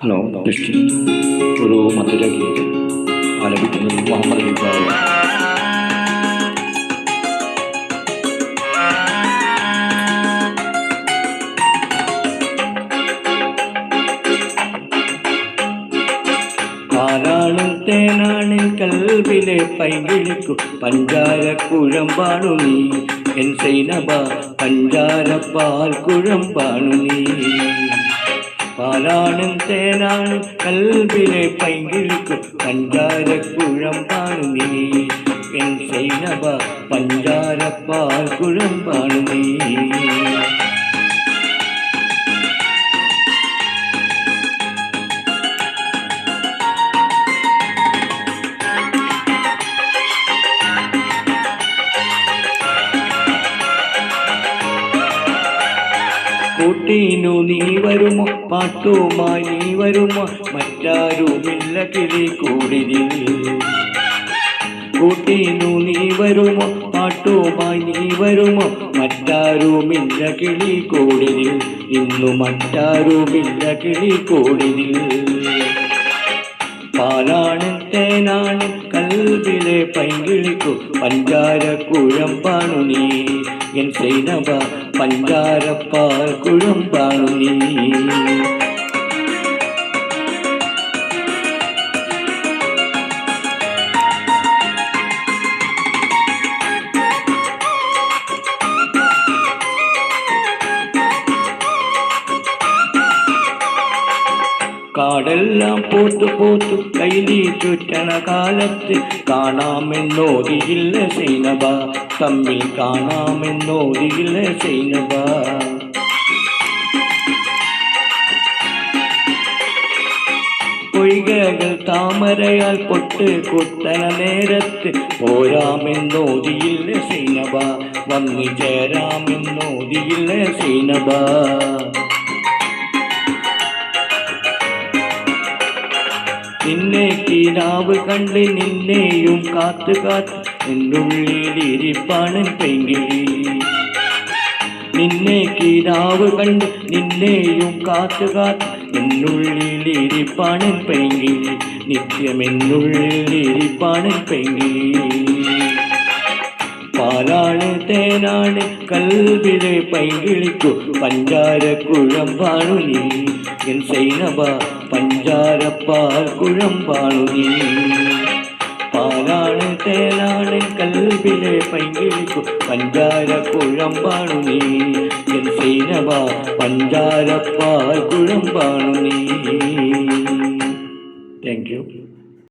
Hello ദൃഷ്ടി ഒരു മധുര ഗീതം ആലപിക്കുന്നത് മുഹമ്മദ് ഇബ്രാഹിം. ആരാണ് തേനാണ് കൽവിലെ പൈകിളിക്കു പഞ്ചാര കുഴമ്പാണു നീ എൻ സൈനബ പഞ്ചാര പാൽ കുഴമ്പാണു നീ. പാലാണും തേനാണ് കൽബിലെ പൈങ്കിളിക്കു പഞ്ചാര കുഴമ്പാണു നീ എൻ സൈനബ പഞ്ചാര പാൽ കുഴമ്പാണു നീ. കൂട്ടീനു നീ വരുമോ പാട്ടുമായി നീ വരുമോ മറ്റാരുമില്ല കിളി കൂടിരിൽ. കൂട്ടീനു നീ വരുമോ പാട്ടുമായി നീ വരുമോ മറ്റാരുമില്ല കിളി കൂടിരിൽ. ഇന്നു മറ്റാരുമില്ല കിളി കൂടിരിൽ. പാലാണ് തേനാണ് കൽബിലെ പൈങ്കിളിക്കു പഞ്ചാര കുഴമ്പാണു നീ എൻ സൈനബ പഞ്ചാര പാൽ കുഴമ്പാണു നീ. കാടെല്ലാം പോത്തു പോത്തു കൈലി ചുറ്റണ കാലത്ത് കാണാമെന്നോതിയില്ല സൈനബ തമ്മിൽ കാണാമെന്നോതിയില്ല സൈനബ. പൊയ്കകൾ താമരയാൽ പൊട്ട് കുത്തന നേരത്ത് പോരാമെന്നോതിയില്ല സൈനബ വന്നു ചേരാമെന്നോതിയില്ല സൈനബ. നിന്നെ കിനാവ് കണ്ട് നിന്നെയും കാത്തു കാത്ത് എന്നുള്ളിലിരിപ്പാണ് പെങ്കിളി. നിന്നെ കിനാവ് കണ്ട് നിന്നെയും കാത്തു കാത്ത് എന്നുള്ളിലിരിപ്പാണ് പെങ്കിളി. നിത്യമെന്നുള്ളിലിരിപ്പാണ് പെങ്കിളി. പാലാണ് തേനാണ് കൽബിലെ പൈങ്കിളിക്കു പഞ്ചാര കുഴമ്പാണു നീ എൻ സൈനബ പഞ്ചാര പാൽ കുഴമ്പാണു നീ. പാലാണ് തേനാണ് കൽബിലെ പൈങ്കിളിക്കു പഞ്ചാര കുഴമ്പാണു നീ എൻ സൈനബ പഞ്ചാര പാൽ കുഴമ്പാണു നീ. Thank you.